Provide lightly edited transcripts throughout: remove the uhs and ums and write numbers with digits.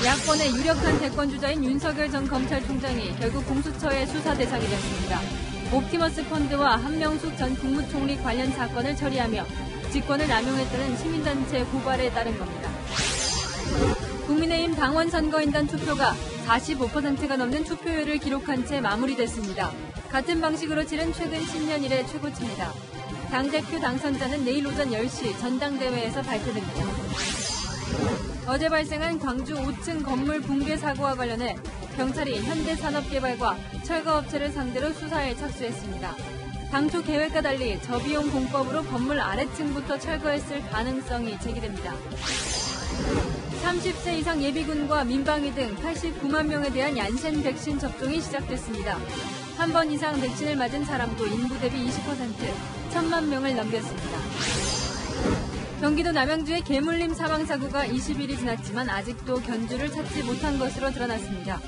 야권의 유력한 대권주자인 윤석열 전 검찰총장이 결국 공수처의 수사 대상이 됐습니다. 옵티머스 펀드와 한명숙 전 국무총리 관련 사건을 처리하며 직권을 남용했다는 시민단체 고발에 따른 겁니다. 국민의힘 당원 선거인단 투표가 45%가 넘는 투표율을 기록한 채 마무리됐습니다. 같은 방식으로 치른 최근 10년 이래 최고치입니다. 당대표 당선자는 내일 오전 10시 전당대회에서 발표됩니다. 어제 발생한 광주 5층 건물 붕괴 사고와 관련해 경찰이 현대산업개발과 철거업체를 상대로 수사에 착수했습니다. 당초 계획과 달리 저비용 공법으로 건물 아래층부터 철거했을 가능성이 제기됩니다. 30세 이상 예비군과 민방위 등 89만 명에 대한 얀센 백신 접종이 시작됐습니다. 한 번 이상 백신을 맞은 사람도 인구 대비 20%, 1,000만 명을 넘겼습니다. 경기도 남양주의 개물림 사망사고가 20일이 지났지만 아직도 견주를 찾지 못한 것으로 드러났습니다.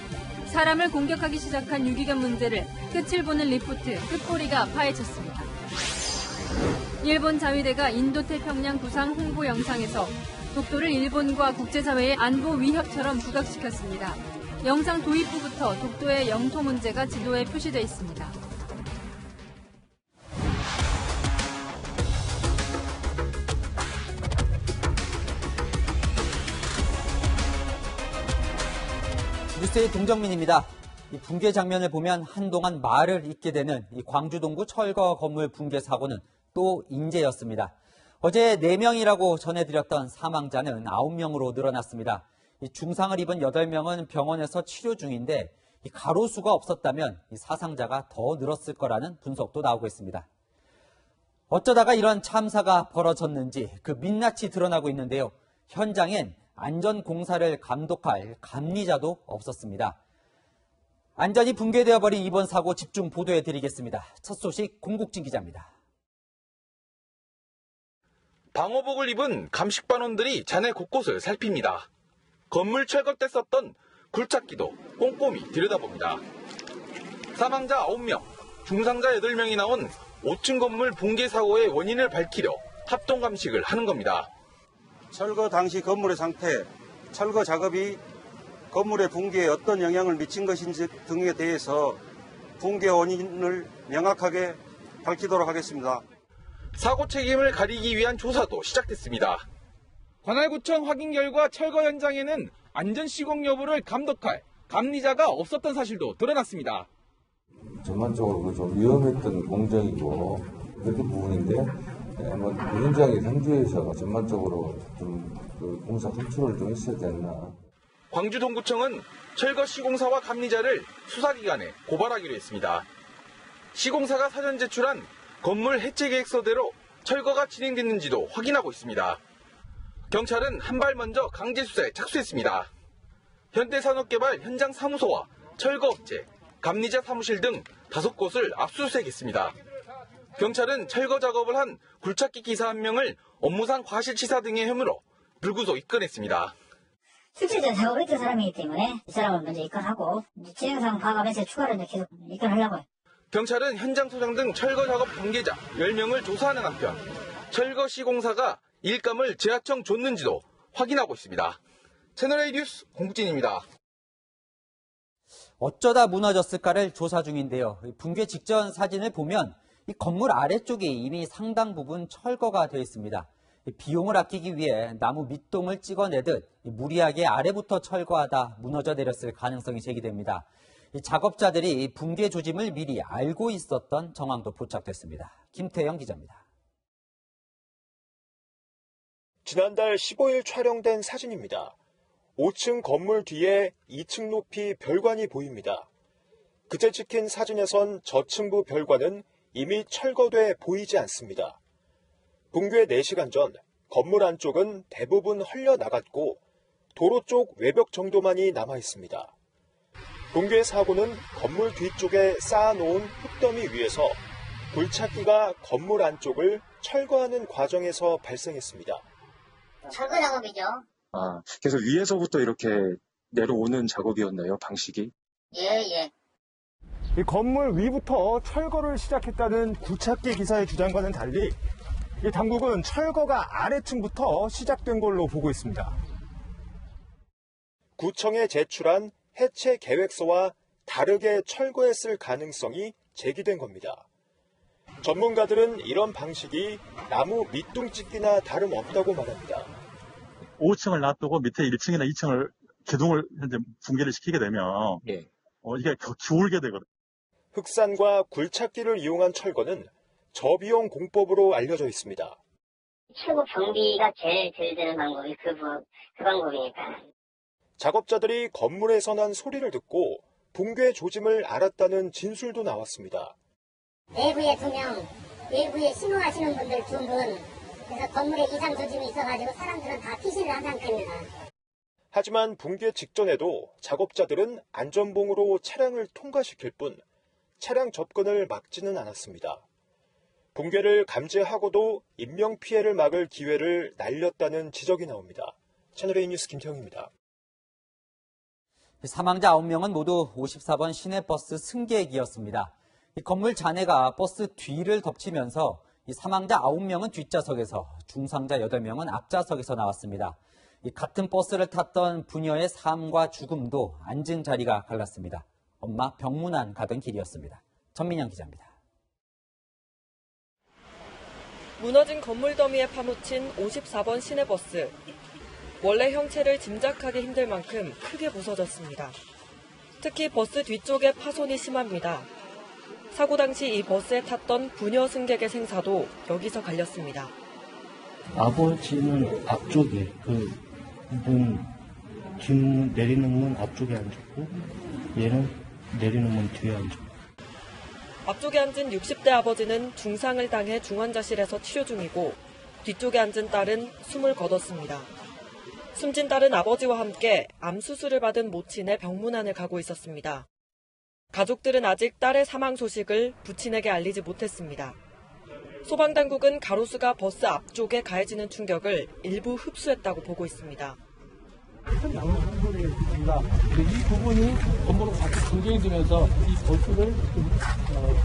사람을 공격하기 시작한 유기견 문제를 끝을 보는 리포트, 끝보리가 파헤쳤습니다. 일본 자위대가 인도태평양 구상 홍보 영상에서 독도를 일본과 국제사회의 안보 위협처럼 부각시켰습니다. 영상 도입 후부터 독도의 영토 문제가 지도에 표시돼 있습니다. 뉴스의 동정민입니다. 이 붕괴 장면을 보면 한동안 말을 잇게 되는 이 광주 동구 철거 건물 붕괴 사고는 또 인재였습니다. 어제 4명이라고 전해드렸던 사망자는 9명으로 늘어났습니다. 이 중상을 입은 8명은 병원에서 치료 중인데 이 가로수가 없었다면 이 사상자가 더 늘었을 거라는 분석도 나오고 있습니다. 어쩌다가 이런 참사가 벌어졌는지 그 민낯이 드러나고 있는데요. 현장엔 안전공사를 감독할 감리자도 없었습니다. 안전이 붕괴되어 버린 이번 사고 집중 보도해드리겠습니다. 첫 소식 공국진 기자입니다. 방호복을 입은 감식반원들이 잔해 곳곳을 살핍니다. 건물 철거 때 썼던 굴착기도 꼼꼼히 들여다봅니다. 사망자 9명, 중상자 8명이 나온 5층 건물 붕괴 사고의 원인을 밝히려 합동 감식을 하는 겁니다. 철거 당시 건물의 상태, 철거 작업이 건물의 붕괴에 어떤 영향을 미친 것인지 등에 대해서 붕괴 원인을 명확하게 밝히도록 하겠습니다. 사고 책임을 가리기 위한 조사도 시작됐습니다. 관할구청 확인 결과 철거 현장에는 안전시공 여부를 감독할 감리자가 없었던 사실도 드러났습니다. 전반적으로 좀 위험했던 공정이고 그런 부분인데 그 현장의 상주에서 전반적으로 좀 그 공사 컨트롤 좀 있어야 됐나. 광주 동구청은 철거 시공사와 감리자를 수사기관에 고발하기로 했습니다. 시공사가 사전 제출한 건물 해체 계획서대로 철거가 진행됐는지도 확인하고 있습니다. 경찰은 한 발 먼저 강제 수사에 착수했습니다. 현대산업개발 현장 사무소와 철거업체, 감리자 사무실 등 5곳을 압수수색했습니다. 경찰은 철거 작업을 한 굴착기 기사 1명을 업무상 과실치사 등의 혐의로 불구속 입건했습니다. 실질적인 작업을 했던 사람이기 때문에 이 사람을 먼저 입건하고 진행상 파악하면서 추가로 계속 입건하려고요. 경찰은 현장 소장 등 철거 작업 관계자 10명을 조사하는 한편 철거 시공사가 일감을 제하청 줬는지도 확인하고 있습니다. 채널A 뉴스 공국진입니다. 어쩌다 무너졌을까를 조사 중인데요. 붕괴 직전 사진을 보면 이 건물 아래쪽이 이미 상당 부분 철거가 되어 있습니다. 비용을 아끼기 위해 나무 밑동을 찍어내듯 무리하게 아래부터 철거하다 무너져 내렸을 가능성이 제기됩니다. 작업자들이 붕괴 조짐을 미리 알고 있었던 정황도 포착됐습니다. 김태영 기자입니다. 지난달 15일 촬영된 사진입니다. 5층 건물 뒤에 2층 높이 별관이 보입니다. 그제 찍힌 사진에선 저층부 별관은 이미 철거돼 보이지 않습니다. 붕괴 4시간 전 건물 안쪽은 대부분 헐려나갔고 도로 쪽 외벽 정도만이 남아있습니다. 붕괴 사고는 건물 뒤쪽에 쌓아놓은 흙더미 위에서 굴착기가 건물 안쪽을 철거하는 과정에서 발생했습니다. 철거 작업이죠. 그래서 위에서부터 이렇게 내려오는 작업이었나요, 방식이? 예. 이 건물 위부터 철거를 시작했다는 굴착기 기사의 주장과는 달리 이 당국은 철거가 아래층부터 시작된 걸로 보고 있습니다. 구청에 제출한 해체 계획서와 다르게 철거했을 가능성이 제기된 겁니다. 전문가들은 이런 방식이 나무 밑둥짓기나 다름없다고 말합니다. 5층을 놔두고 밑에 1층이나 2층을 기둥을 현재 붕괴를 시키게 되면 이게 기울게 되거든요. 흑산과 굴착기를 이용한 철거는 저비용 공법으로 알려져 있습니다. 최고 경비가 제일 덜 드는 방법이 그 방법이니까. 작업자들이 건물에서 난 소리를 듣고 붕괴 조짐을 알았다는 진술도 나왔습니다. 내부에 2명, 외부에 신호하시는 분들 2분, 그래서 건물에 이상 조짐이 있어가지고 사람들은 다 피신을 한 상태입니다. 하지만 붕괴 직전에도 작업자들은 안전봉으로 차량을 통과시킬 뿐 차량 접근을 막지는 않았습니다. 붕괴를 감지하고도 인명피해를 막을 기회를 날렸다는 지적이 나옵니다. 채널A 뉴스 김태형입니다. 사망자 9명은 모두 54번 시내버스 승객이었습니다. 이 건물 잔해가 버스 뒤를 덮치면서 이 사망자 9명은 뒷좌석에서, 중상자 8명은 앞좌석에서 나왔습니다. 이 같은 버스를 탔던 부녀의 삶과 죽음도 앉은 자리가 갈랐습니다. 엄마 병문안 가던 길이었습니다. 전민영 기자입니다. 무너진 건물 더미에 파묻힌 54번 시내버스. 원래 형체를 짐작하기 힘들 만큼 크게 부서졌습니다. 특히 버스 뒤쪽에 파손이 심합니다. 사고 당시 이 버스에 탔던 부녀 승객의 생사도 여기서 갈렸습니다. 아버지는 앞쪽에 문 내리는 문 앞쪽에 앉았고 얘는 내리는 문 뒤에 앉았고. 앞쪽에 앉은 60대 아버지는 중상을 당해 중환자실에서 치료 중이고 뒤쪽에 앉은 딸은 숨을 거뒀습니다. 숨진 딸은 아버지와 함께 암 수술을 받은 모친의 병문안을 가고 있었습니다. 가족들은 아직 딸의 사망 소식을 부친에게 알리지 못했습니다. 소방당국은 가로수가 버스 앞쪽에 가해지는 충격을 일부 흡수했다고 보고 있습니다. 이 부분이 건물로 같이 분쟁이 되면서 이 버스를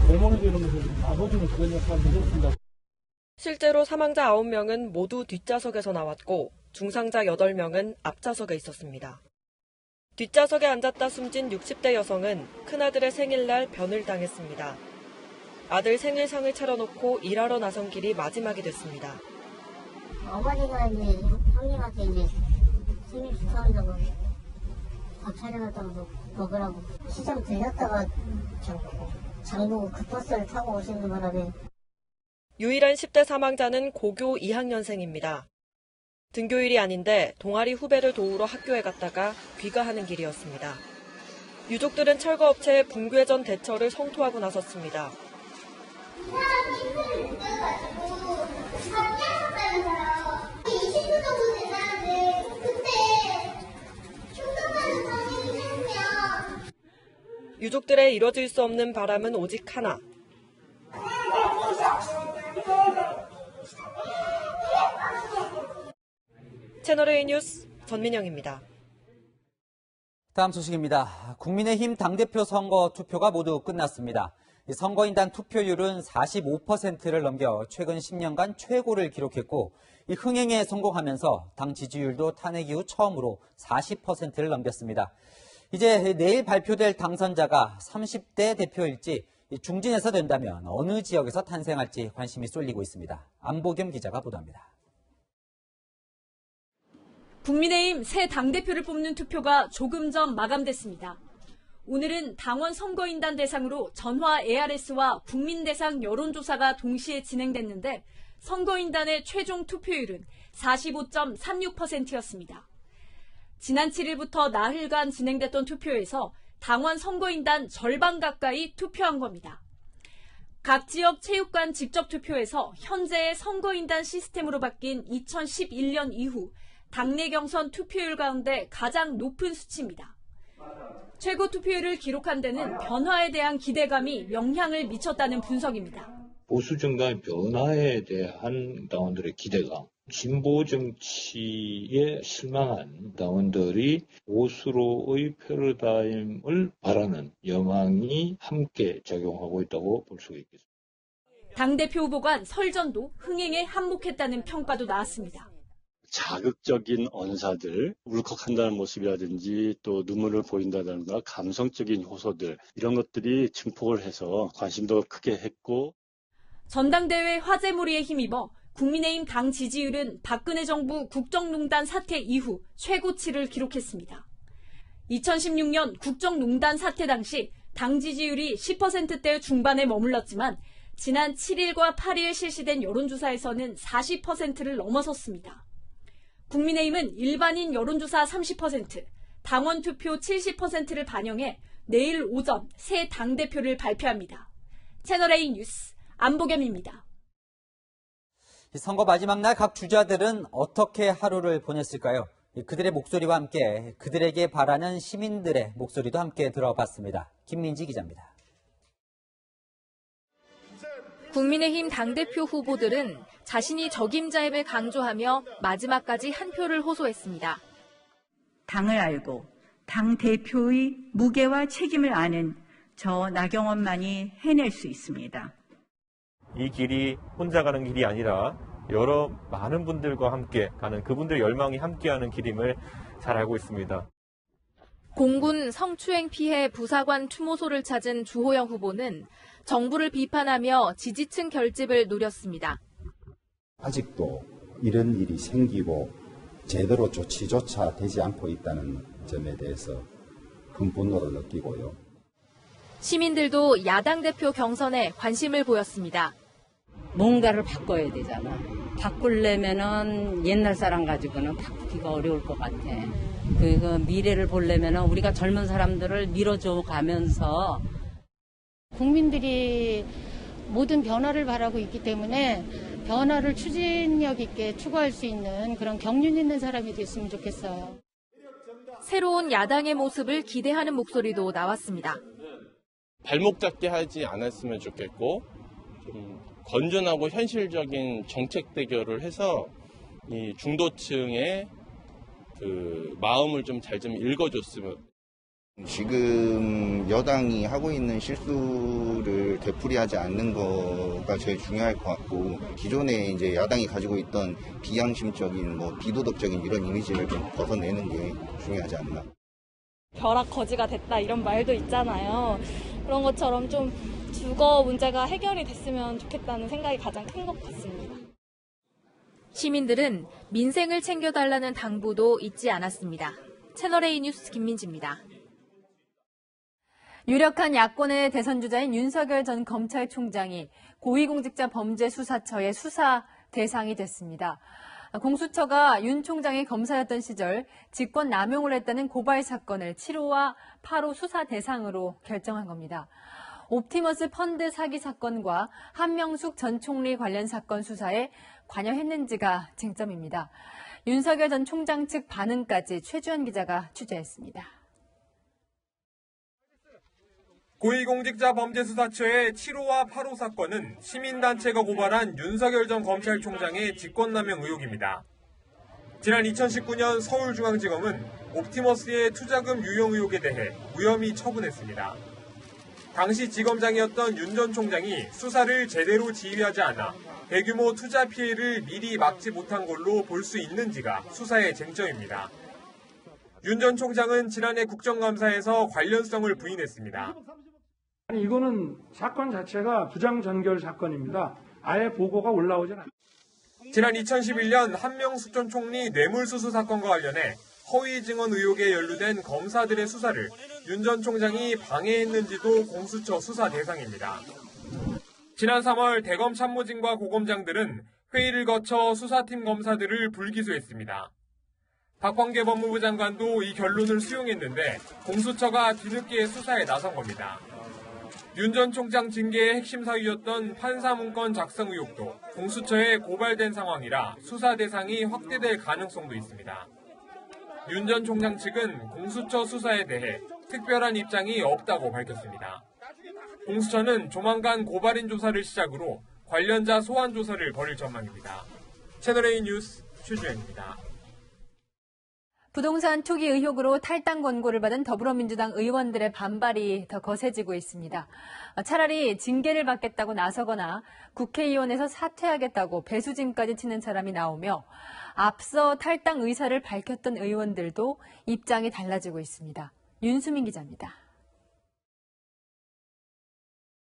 내모는 것을 아버지는 그런 역할을 해줬습니다. 실제로 사망자 9명은 모두 뒷좌석에서 나왔고 중상자 8명은 앞좌석에 있었습니다. 뒷좌석에 앉았다 숨진 60대 여성은 큰아들의 생일날 변을 당했습니다. 아들 생일상을 차려놓고 일하러 나선 길이 마지막이 됐습니다. 어머니가 이제 형님한테 이제 생일 축하한다고 밥 차려놨다고 먹으라고 시장 들렸다가 장보고 그 버스를 타고 오시는 바람에 유일한 10대 사망자는 고교 2학년생입니다. 등교일이 아닌데 동아리 후배를 도우러 학교에 갔다가 귀가하는 길이었습니다. 유족들은 철거업체의 붕괴 전 대처를 성토하고 나섰습니다. 유족들의 이뤄질 수 없는 바람은 오직 하나. 채널A 뉴스 전민영입니다. 다음 소식입니다. 국민의힘 당대표 선거 투표가 모두 끝났습니다. 선거인단 투표율은 45%를 넘겨 최근 10년간 최고를 기록했고, 이 흥행에 성공하면서 당 지지율도 탄핵 이후 처음으로 40%를 넘겼습니다. 이제 내일 발표될 당선자가 30대 대표일지, 중진에서 된다면 어느 지역에서 탄생할지 관심이 쏠리고 있습니다. 안보겸 기자가 보도합니다. 국민의힘 새 당대표를 뽑는 투표가 조금 전 마감됐습니다. 오늘은 당원 선거인단 대상으로 전화 ARS와 국민대상 여론조사가 동시에 진행됐는데 선거인단의 최종 투표율은 45.36%였습니다. 지난 7일부터 나흘간 진행됐던 투표에서 당원 선거인단 절반 가까이 투표한 겁니다. 각 지역 체육관 직접 투표에서 현재의 선거인단 시스템으로 바뀐 2011년 이후 당내 경선 투표율 가운데 가장 높은 수치입니다. 최고 투표율을 기록한 데는 변화에 대한 기대감이 영향을 미쳤다는 분석입니다. 보수 정당의 변화에 대한 당원들의 기대감, 진보 정치에 실망한 당원들이 보수로의 패러다임을 바라는 여망이 함께 작용하고 있다고 볼 수가 있겠습니다. 당대표 후보 간 설전도 흥행에 한몫했다는 평가도 나왔습니다. 자극적인 언사들, 울컥한다는 모습이라든지 또 눈물을 보인다든가 감성적인 호소들 이런 것들이 증폭을 해서 관심도 크게 했고 전당대회 화제몰이에 힘입어 국민의힘 당 지지율은 박근혜 정부 국정농단 사태 이후 최고치를 기록했습니다. 2016년 국정농단 사태 당시 당 지지율이 10%대 중반에 머물렀지만 지난 7일과 8일 실시된 여론조사에서는 40%를 넘어섰습니다. 국민의힘은 일반인 여론조사 30%, 당원 투표 70%를 반영해 내일 오전 새 당대표를 발표합니다. 채널A 뉴스 안보겸입니다. 선거 마지막 날 각 주자들은 어떻게 하루를 보냈을까요? 그들의 목소리와 함께 그들에게 바라는 시민들의 목소리도 함께 들어봤습니다. 김민지 기자입니다. 국민의힘 당대표 후보들은 자신이 적임자임을 강조하며 마지막까지 한 표를 호소했습니다. 당을 알고 당 대표의 무게와 책임을 아는 저 나경원만이 해낼 수 있습니다. 이 길이 혼자 가는 길이 아니라 여러 많은 분들과 함께 가는 그분들의 열망이 함께하는 길임을 잘 알고 있습니다. 공군 성추행 피해 부사관 추모소를 찾은 주호영 후보는 정부를 비판하며 지지층 결집을 노렸습니다. 아직도 이런 일이 생기고 제대로 조치조차 되지 않고 있다는 점에 대해서 큰 분노를 느끼고요. 시민들도 야당 대표 경선에 관심을 보였습니다. 뭔가를 바꿔야 되잖아. 바꾸려면은 옛날 사람 가지고는 바꾸기가 어려울 것 같아. 그 미래를 보려면은 우리가 젊은 사람들을 밀어줘 가면서 국민들이 모든 변화를 바라고 있기 때문에 변화를 추진력 있게 추구할 수 있는 그런 경륜 있는 사람이 됐으면 좋겠어요. 새로운 야당의 모습을 기대하는 목소리도 나왔습니다. 발목 잡게 하지 않았으면 좋겠고 좀 건전하고 현실적인 정책 대결을 해서 이 중도층의 그 마음을 좀 잘 좀 읽어줬으면. 지금 여당이 하고 있는 실수를 되풀이하지 않는 거가 제일 중요할 것 같고 기존에 이제 야당이 가지고 있던 비양심적인 비도덕적인 이런 이미지를 좀 벗어내는 게 중요하지 않나. 벼락 거지가 됐다 이런 말도 있잖아요. 그런 것처럼 좀 주거 문제가 해결이 됐으면 좋겠다는 생각이 가장 큰 것 같습니다. 시민들은 민생을 챙겨달라는 당부도 잊지 않았습니다. 채널A 뉴스 김민지입니다. 유력한 야권의 대선 주자인 윤석열 전 검찰총장이 고위공직자 범죄수사처의 수사 대상이 됐습니다. 공수처가 윤 총장이 검사였던 시절 직권 남용을 했다는 고발 사건을 7호와 8호 수사 대상으로 결정한 겁니다. 옵티머스 펀드 사기 사건과 한명숙 전 총리 관련 사건 수사에 관여했는지가 쟁점입니다. 윤석열 전 총장 측 반응까지 최주현 기자가 취재했습니다. 고위공직자 범죄수사처의 7호와 8호 사건은 시민단체가 고발한 윤석열 전 검찰총장의 직권남용 의혹입니다. 지난 2019년 서울중앙지검은 옵티머스의 투자금 유용 의혹에 대해 무혐의 처분했습니다. 당시 지검장이었던 윤 전 총장이 수사를 제대로 지휘하지 않아 대규모 투자 피해를 미리 막지 못한 걸로 볼 수 있는지가 수사의 쟁점입니다. 윤 전 총장은 지난해 국정감사에서 관련성을 부인했습니다. 아니, 이거는 사건 자체가 부장전결 사건입니다. 아예 보고가 올라오진 않아요. 지난 2011년 한명숙 전 총리 뇌물수수 사건과 관련해 허위 증언 의혹에 연루된 검사들의 수사를 윤 전 총장이 방해했는지도 공수처 수사 대상입니다. 지난 3월 대검 참모진과 고검장들은 회의를 거쳐 수사팀 검사들을 불기소했습니다. 박범계 법무부 장관도 이 결론을 수용했는데 공수처가 뒤늦게 수사에 나선 겁니다. 윤 전 총장 징계의 핵심 사유였던 판사 문건 작성 의혹도 공수처에 고발된 상황이라 수사 대상이 확대될 가능성도 있습니다. 윤 전 총장 측은 공수처 수사에 대해 특별한 입장이 없다고 밝혔습니다. 공수처는 조만간 고발인 조사를 시작으로 관련자 소환 조사를 벌일 전망입니다. 채널A 뉴스 최주현입니다. 부동산 투기 의혹으로 탈당 권고를 받은 더불어민주당 의원들의 반발이 더 거세지고 있습니다. 차라리 징계를 받겠다고 나서거나 국회의원에서 사퇴하겠다고 배수진까지 치는 사람이 나오며 앞서 탈당 의사를 밝혔던 의원들도 입장이 달라지고 있습니다. 윤수민 기자입니다.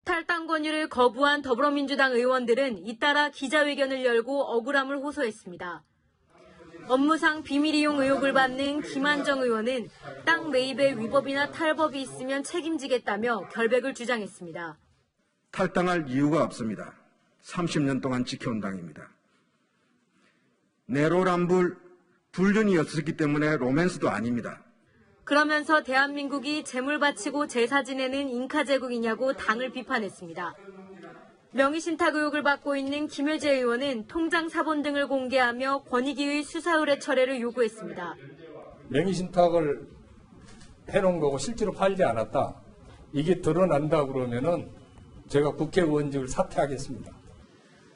탈당 권유를 거부한 더불어민주당 의원들은 잇따라 기자회견을 열고 억울함을 호소했습니다. 업무상 비밀이용 의혹을 받는 김한정 의원은 땅 매입에 위법이나 탈법이 있으면 책임지겠다며 결백을 주장했습니다. 탈당할 이유가 없습니다. 30년 동안 지켜온 당입니다. 내로남불 불륜이 없었기 때문에 로맨스도 아닙니다. 그러면서 대한민국이 재물 바치고 제사 지내는 인카 제국이냐고 당을 비판했습니다. 명의신탁 의혹을 받고 있는 김효재 의원은 통장 사본 등을 공개하며 권익위의 수사 의뢰 철회를 요구했습니다. 명의신탁을 해놓은 거고 실제로 팔지 않았다. 이게 드러난다 그러면은 제가 국회의원직을 사퇴하겠습니다.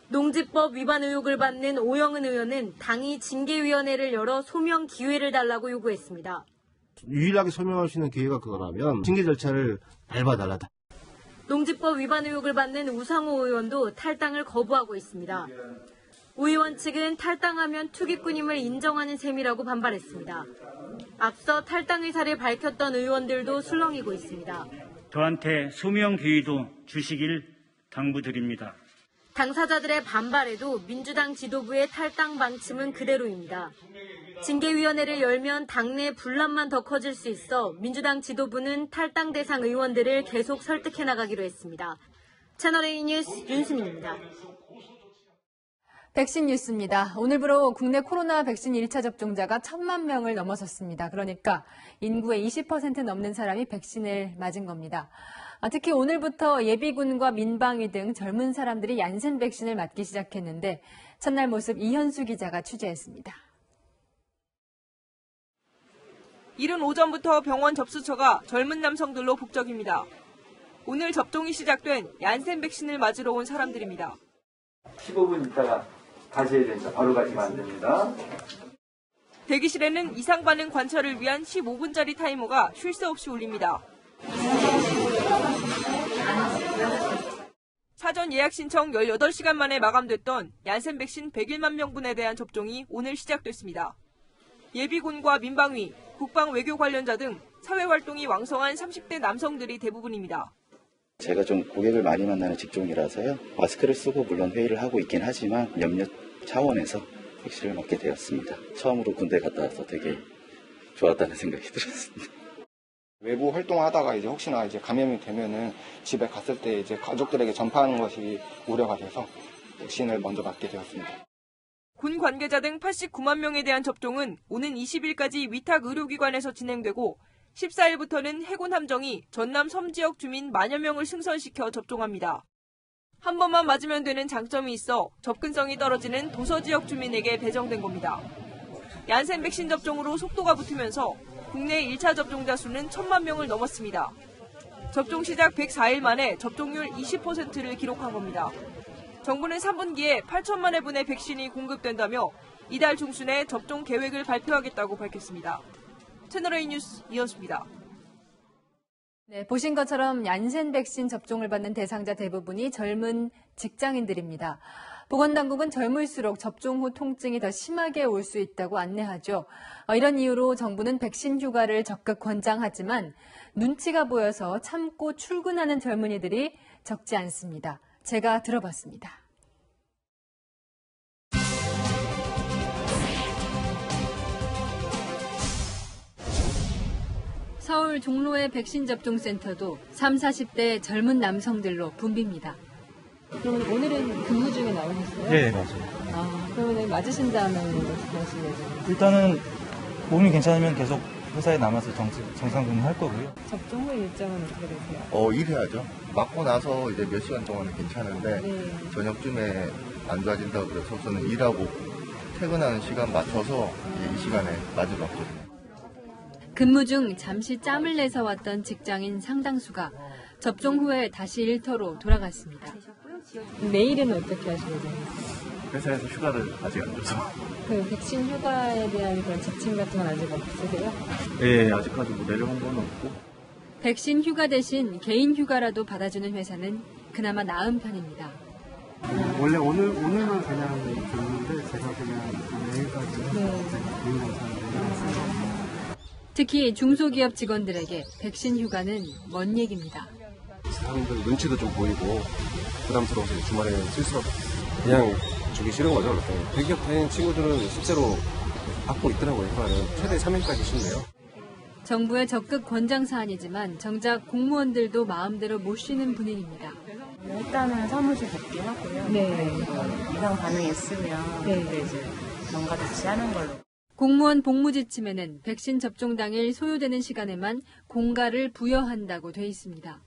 농지법 위반 의혹을 받는 오영은 의원은 당이 징계위원회를 열어 소명 기회를 달라고 요구했습니다. 유일하게 소명할 수 있는 기회가 그거라면 징계 절차를 밟아달라. 농지법 위반 의혹을 받는 우상호 의원도 탈당을 거부하고 있습니다. 우 의원 측은 탈당하면 투기꾼임을 인정하는 셈이라고 반발했습니다. 앞서 탈당 의사를 밝혔던 의원들도 술렁이고 있습니다. 저한테 소명 기회도 주시길 당부드립니다. 당사자들의 반발에도 민주당 지도부의 탈당 방침은 그대로입니다. 징계위원회를 열면 당내 분란만 더 커질 수 있어 민주당 지도부는 탈당 대상 의원들을 계속 설득해 나가기로 했습니다. 채널A 뉴스 윤수민입니다. 백신 뉴스입니다. 오늘부로 국내 코로나 백신 1차 접종자가 1,000만 명을 넘어섰습니다. 그러니까 인구의 20% 넘는 사람이 백신을 맞은 겁니다. 특히 오늘부터 예비군과 민방위 등 젊은 사람들이 얀센 백신을 맞기 시작했는데 첫날 모습 이현수 기자가 취재했습니다. 이른 오전부터 병원 접수처가 젊은 남성들로 북적입니다. 오늘 접종이 시작된 얀센 백신을 맞으러 온 사람들입니다. 15분 있다가 가셔야 됩니다. 바로 가시면 안 됩니다. 대기실에는 이상 반응 관찰을 위한 15분짜리 타이머가 쉴 새 없이 울립니다. 사전 예약 신청 18시간 만에 마감됐던 얀센 백신 101만 명분에 대한 접종이 오늘 시작됐습니다. 예비군과 민방위, 국방 외교 관련자 등 사회활동이 왕성한 30대 남성들이 대부분입니다. 제가 좀 고객을 많이 만나는 직종이라서요. 마스크를 쓰고 물론 회의를 하고 있긴 하지만 염려 차원에서 백신을 맞게 되었습니다. 처음으로 군대 갔다 와서 되게 좋았다는 생각이 들었습니다. 외부 활동하다가 이제 혹시나 이제 감염이 되면은 집에 갔을 때 이제 가족들에게 전파하는 것이 우려가 돼서 백신을 먼저 맞게 되었습니다. 군 관계자 등 89만 명에 대한 접종은 오는 20일까지 위탁 의료기관에서 진행되고 14일부터는 해군 함정이 전남 섬 지역 주민 만여 명을 승선시켜 접종합니다. 한 번만 맞으면 되는 장점이 있어 접근성이 떨어지는 도서 지역 주민에게 배정된 겁니다. 얀센 백신 접종으로 속도가 붙으면서 국내 1차 접종자 수는 1,000만 명을 넘었습니다. 접종 시작 104일 만에 접종률 20%를 기록한 겁니다. 정부는 3분기에 8천만 회분의 백신이 공급된다며 이달 중순에 접종 계획을 발표하겠다고 밝혔습니다. 채널A 뉴스 이현수입니다. 네, 보신 것처럼 얀센 백신 접종을 받는 대상자 대부분이 젊은 직장인들입니다. 보건당국은 젊을수록 접종 후 통증이 더 심하게 올 수 있다고 안내하죠. 이런 이유로 정부는 백신 휴가를 적극 권장하지만 눈치가 보여서 참고 출근하는 젊은이들이 적지 않습니다. 제가 들어봤습니다. 서울 종로의 백신 접종센터도 30, 40대 젊은 남성들로 붐빕니다. 그럼 오늘은 근무 중에 나오셨어요? 네, 맞아요. 그러면 맞으신 다음에 어떻게 하시려고요? 일단은 몸이 괜찮으면 계속 회사에 남아서 정상 근무할 거고요. 접종 후 일정은 어떻게 되세요? 일해야죠. 맞고 나서 이제 몇 시간 동안은 괜찮은데 저녁쯤에 안 좋아진다고 그래서 저는 일하고 퇴근하는 시간 맞춰서 이 시간에 맞으러 왔거든요. 근무 중 잠시 짬을 내서 왔던 직장인 상당수가 접종 후에 다시 일터로 돌아갔습니다. 내일은 어떻게 하시려고요? 회사에서 휴가를 아직 안 줘서. 그 백신 휴가에 대한 그런 지침 같은 건 아직 없으세요? 네, 아직까지 뭐 내려온 건 없고. 백신 휴가 대신 개인 휴가라도 받아주는 회사는 그나마 나은 편입니다. 원래 오늘만 그냥 줬는데 제가 그냥 내일까지 개인 검사를 특히 중소기업 직원들에게 백신 휴가는 먼 얘기입니다. 사람들 눈치도 좀 보이고 부담스러워서 주말에 쓸 수가 없어요. 그냥 주기 싫은 거죠. 대기업 다니는 친구들은 실제로 받고 있더라고요. 휴가를 최대 3일까지 쉰대요. 정부의 적극 권장 사안이지만 정작 공무원들도 마음대로 못 쉬는 분위기입니다. 일단은 사무실 복귀하고요. 네. 이상 가능했으면 이제 뭔가 조치하는 걸로. 공무원 복무 지침에는 백신 접종 당일 소요되는 시간에만 공가를 부여한다고 돼 있습니다.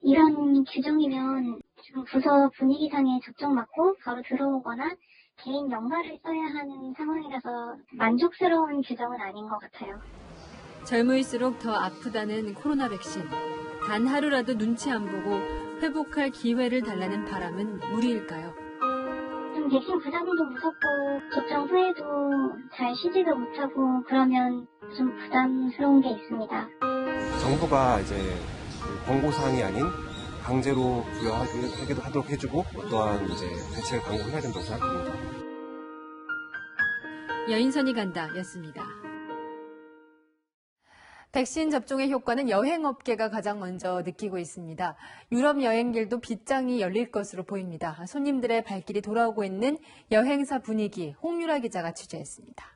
이런 규정이면 좀 부서 분위기상에 접종 맞고 바로 들어오거나 개인 연가를 써야 하는 상황이라서 만족스러운 규정은 아닌 것 같아요. 젊을수록 더 아프다는 코로나 백신. 단 하루라도 눈치 안 보고 회복할 기회를 달라는 바람은 무리일까요? 좀 백신 부작용도 무섭고 접종 후에도 잘 쉬지도 못하고 그러면 좀 부담스러운 게 있습니다. 정부가 이제 권고사항이 아닌 강제로 부여하도록 해주고 어떠한 이제 대책을 강구해야 된다고 생각합니다. 여인선이 간다 였습니다. 백신 접종의 효과는 여행업계가 가장 먼저 느끼고 있습니다. 유럽 여행길도 빗장이 열릴 것으로 보입니다. 손님들의 발길이 돌아오고 있는 여행사 분위기 홍유라 기자가 취재했습니다.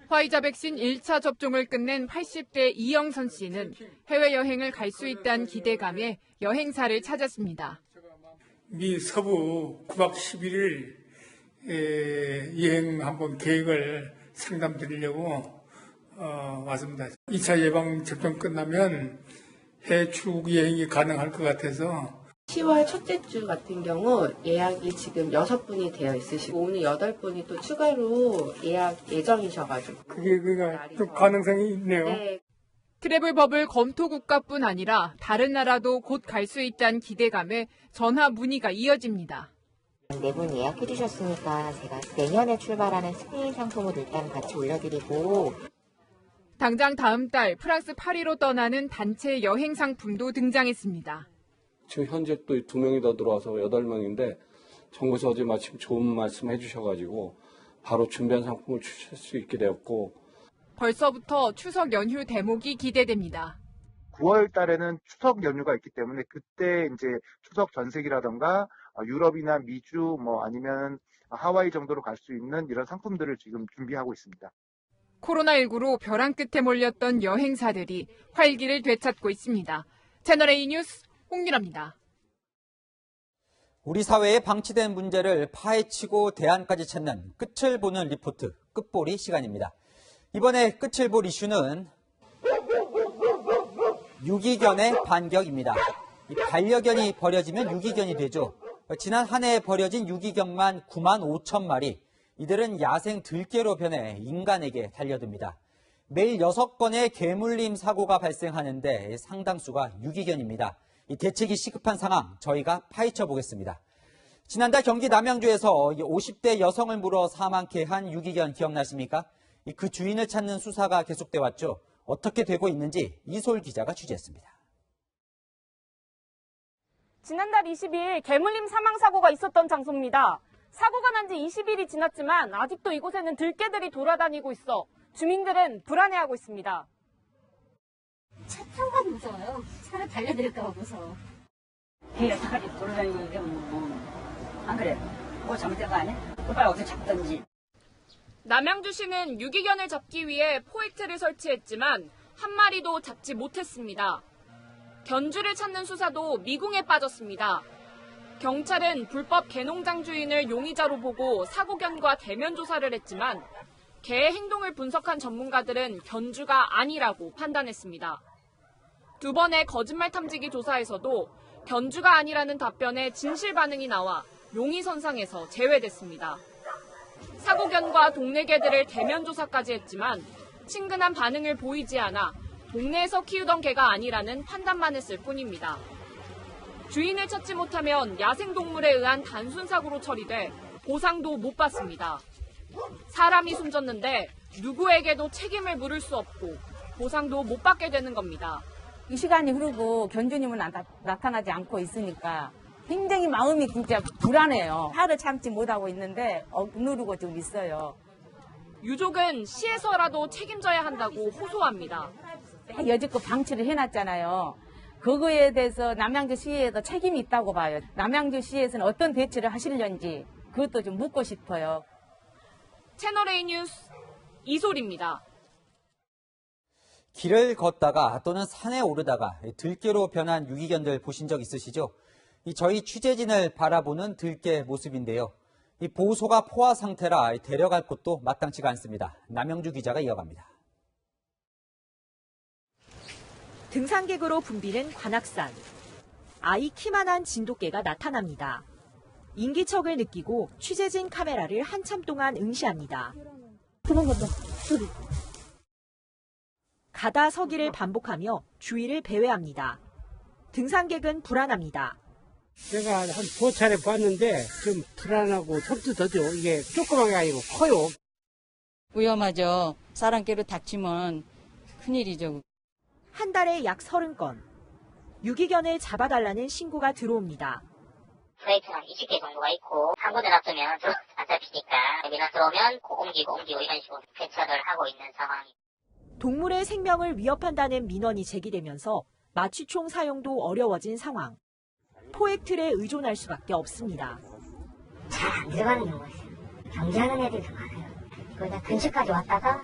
화이자 백신 1차 접종을 끝낸 80대 이영선 씨는 해외여행을 갈 수 있다는 기대감에 여행사를 찾았습니다. 미 서부 9박 11일 여행 한번 계획을 상담드리려고 왔습니다. 2차 예방 접종 끝나면 해외 출국 여행이 가능할 것 같아서 10월 첫째 주 같은 경우 예약이 지금 6분이 되어 있으시고 오늘 8분이 또 추가로 예약 예정이셔가지고 그게 좀 가능성이 있네요. 네. 트래블 버블 검토 국가뿐 아니라 다른 나라도 곧 갈 수 있다는 기대감에 전화 문의가 이어집니다. 4분 예약해 주셨으니까 제가 내년에 출발하는 스페인 상품을 일단 같이 올려드리고 당장 다음 달 프랑스 파리로 떠나는 단체 여행 상품도 등장했습니다. 지금 현재 또 2명이 더 들어와서 8명인데 정부에서 어제 마침 좋은 말씀 해주셔가지고 바로 준비한 상품을 주실 수 있게 되었고 벌써부터 추석 연휴 대목이 기대됩니다. 9월 달에는 추석 연휴가 있기 때문에 그때 이제 추석 전세기라던가 유럽이나 미주 아니면 하와이 정도로 갈 수 있는 이런 상품들을 지금 준비하고 있습니다. 코로나19로 벼랑 끝에 몰렸던 여행사들이 활기를 되찾고 있습니다. 채널A 뉴스 홍유라입니다. 우리 사회에 방치된 문제를 파헤치고 대안까지 찾는 끝을 보는 리포트, 끝보리 시간입니다. 이번에 끝을 볼 이슈는 유기견의 반격입니다. 이 반려견이 버려지면 유기견이 되죠. 지난 한 해에 버려진 유기견만 9만 5천 마리. 이들은 야생 들개로 변해 인간에게 달려듭니다. 매일 6건의 개물림 사고가 발생하는데 상당수가 유기견입니다. 이 대책이 시급한 상황 저희가 파헤쳐 보겠습니다. 지난달 경기 남양주에서 50대 여성을 물어 사망케 한 유기견 기억나십니까? 그 주인을 찾는 수사가 계속돼 왔죠. 어떻게 되고 있는지 이솔 기자가 취재했습니다. 지난달 22일 개물림 사망 사고가 있었던 장소입니다. 사고가 난 지 20일이 지났지만 아직도 이곳에는 들개들이 돌아다니고 있어 주민들은 불안해하고 있습니다. 차 타고 가기 무서워요. 차를 달려들까 봐 무서워. 개가 차까지 돌아다니는데 안 그래? 뭐 잘못된 거 아니야? 빨리 어디서 잡든지. 남양주시는 유기견을 잡기 위해 포획체를 설치했지만 한 마리도 잡지 못했습니다. 견주를 찾는 수사도 미궁에 빠졌습니다. 경찰은 불법 개농장 주인을 용의자로 보고 사고견과 대면 조사를 했지만 개의 행동을 분석한 전문가들은 견주가 아니라고 판단했습니다. 2번의 거짓말 탐지기 조사에서도 견주가 아니라는 답변에 진실 반응이 나와 용의선상에서 제외됐습니다. 사고견과 동네 개들을 대면 조사까지 했지만 친근한 반응을 보이지 않아 동네에서 키우던 개가 아니라는 판단만 했을 뿐입니다. 주인을 찾지 못하면 야생동물에 의한 단순 사고로 처리돼 보상도 못 받습니다. 사람이 숨졌는데 누구에게도 책임을 물을 수 없고 보상도 못 받게 되는 겁니다. 이 시간이 흐르고 견주님은 나타나지 않고 있으니까 굉장히 마음이 진짜 불안해요. 화를 참지 못하고 있는데 억누르고 좀 있어요. 유족은 시에서라도 책임져야 한다고 호소합니다. 여지껏 방치를 해놨잖아요. 그거에 대해서 남양주시에도 책임이 있다고 봐요. 남양주시에서는 어떤 대처를 하시려는지 그것도 좀 묻고 싶어요. 채널A 뉴스 이솔입니다. 길을 걷다가 또는 산에 오르다가 들개로 변한 유기견들 보신 적 있으시죠? 저희 취재진을 바라보는 들개 모습인데요. 이 보호소가 포화 상태라 데려갈 곳도 마땅치가 않습니다. 남영주 기자가 이어갑니다. 등산객으로 붐비는 관악산. 아이 키만한 진돗개가 나타납니다. 인기척을 느끼고 취재진 카메라를 한참 동안 응시합니다. 가다 서기를 반복하며 주위를 배회합니다. 등산객은 불안합니다. 제가 한 2차례 봤는데 좀 불안하고 섬뜩하죠. 이게 조그만 게 아니고 커요. 위험하죠. 사람께로 닥치면 큰일이죠. 한 달에 약 30건. 유기견을 잡아달라는 신고가 들어옵니다. 프레이트는 20개 정도가 있고 한 군데 놔두면 안 잡히니까 민원 들어오면 옮기고 이런 식으로 배척을 하고 있는 상황입니다. 동물의 생명을 위협한다는 민원이 제기되면서 마취총 사용도 어려워진 상황. 포획틀에 의존할 수밖에 없습니다. 잘 안 들어가는 경우가 있어요. 경계하는 애들도 많아요. 그러다 근처까지 왔다가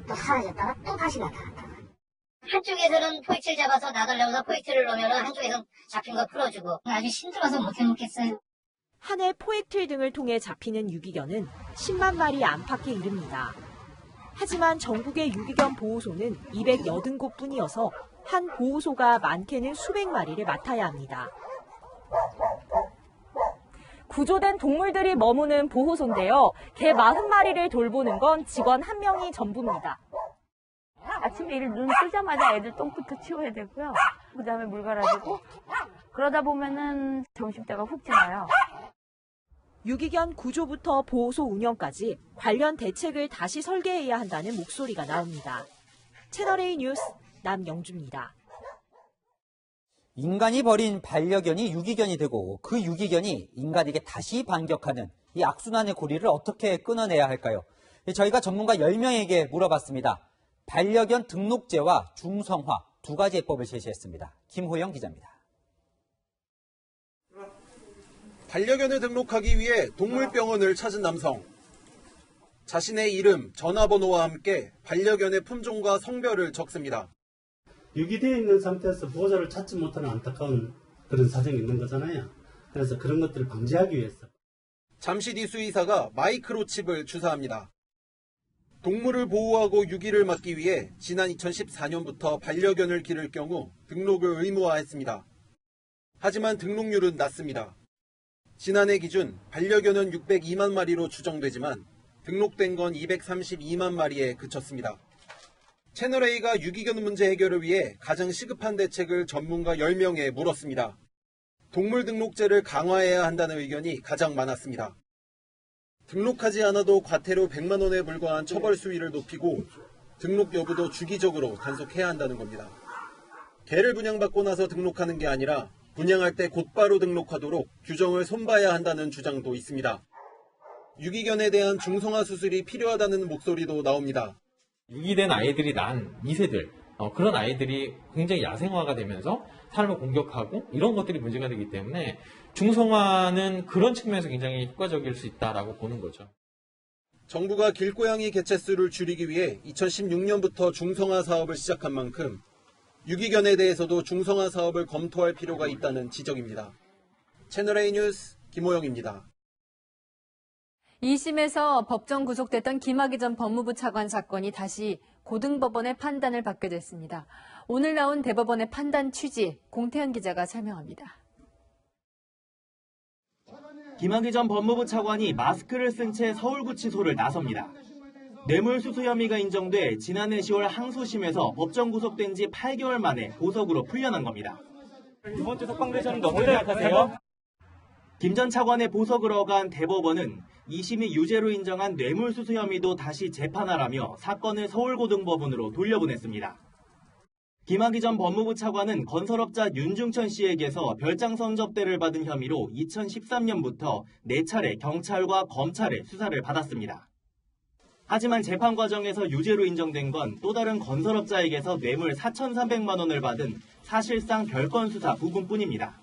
또 사라졌다가 또 다시 나타났다가. 한쪽에서는 포획틀 잡아서 놔달라고 포획틀을 놓으면 한쪽에서는 잡힌 거 풀어주고 아주 힘들어서 못 해먹겠어요. 한 해 포획틀 등을 통해 잡히는 유기견은 10만 마리 안팎에 이릅니다. 하지만 전국의 유기견 보호소는 280곳뿐이어서 한 보호소가 많게는 수백 마리를 맡아야 합니다. 구조된 동물들이 머무는 보호소인데요. 개 40마리를 돌보는 건 직원 1명이 전부입니다. 아침에 눈 뜨자마자 애들 똥부터 치워야 되고요. 그 다음에 물 갈아주고 그러다 보면은 점심때가 훅 지나요. 유기견 구조부터 보호소 운영까지 관련 대책을 다시 설계해야 한다는 목소리가 나옵니다. 채널A 뉴스 남영주입니다. 인간이 버린 반려견이 유기견이 되고 그 유기견이 인간에게 다시 반격하는 이 악순환의 고리를 어떻게 끊어내야 할까요? 저희가 전문가 10명에게 물어봤습니다. 반려견 등록제와 중성화 두 가지 해법을 제시했습니다. 김호영 기자입니다. 반려견을 등록하기 위해 동물병원을 찾은 남성. 자신의 이름, 전화번호와 함께 반려견의 품종과 성별을 적습니다. 유기되어 있는 상태에서 보호자를 찾지 못하는 안타까운 그런 사정이 있는 거잖아요. 그래서 그런 것들을 방지하기 위해서. 잠시 뒤 수의사가 마이크로칩을 주사합니다. 동물을 보호하고 유기를 막기 위해 지난 2014년부터 반려견을 기를 경우 등록을 의무화했습니다. 하지만 등록률은 낮습니다. 지난해 기준 반려견은 602만 마리로 추정되지만 등록된 건 232만 마리에 그쳤습니다. 채널A가 유기견 문제 해결을 위해 가장 시급한 대책을 전문가 10명에 물었습니다. 동물 등록제를 강화해야 한다는 의견이 가장 많았습니다. 등록하지 않아도 과태료 100만 원에 불과한 처벌 수위를 높이고 등록 여부도 주기적으로 단속해야 한다는 겁니다. 개를 분양받고 나서 등록하는 게 아니라 분양할 때 곧바로 등록하도록 규정을 손봐야 한다는 주장도 있습니다. 유기견에 대한 중성화 수술이 필요하다는 목소리도 나옵니다. 유기된 아이들이 난 2세들, 그런 아이들이 굉장히 야생화가 되면서 사람을 공격하고 이런 것들이 문제가 되기 때문에 중성화는 그런 측면에서 굉장히 효과적일 수 있다라고 보는 거죠. 정부가 길고양이 개체수를 줄이기 위해 2016년부터 중성화 사업을 시작한 만큼 유기견에 대해서도 중성화 사업을 검토할 필요가 있다는 지적입니다. 채널A 뉴스 김호영입니다. 2심에서 법정 구속됐던 김학의 전 법무부 차관 사건이 다시 고등법원의 판단을 받게 됐습니다. 오늘 나온 대법원의 판단 취지, 공태현 기자가 설명합니다. 김학의 전 법무부 차관이 마스크를 쓴 채 서울구치소를 나섭니다. 뇌물수수 혐의가 인정돼 지난해 10월 항소심에서 법정 구속된 지 8개월 만에 보석으로 풀려난 겁니다. 이번 주 석방되셨는데 어떻게 생각하세요? 김 전 차관의 보석을 어간 대법원은 2심이 유죄로 인정한 뇌물수수 혐의도 다시 재판하라며 사건을 서울고등법원으로 돌려보냈습니다. 김학의 전 법무부 차관은 건설업자 윤중천 씨에게서 별장 선접대를 받은 혐의로 2013년부터 4차례 경찰과 검찰의 수사를 받았습니다. 하지만 재판 과정에서 유죄로 인정된 건 또 다른 건설업자에게서 뇌물 4,300만 원을 받은 사실상 별건 수사 부분뿐입니다.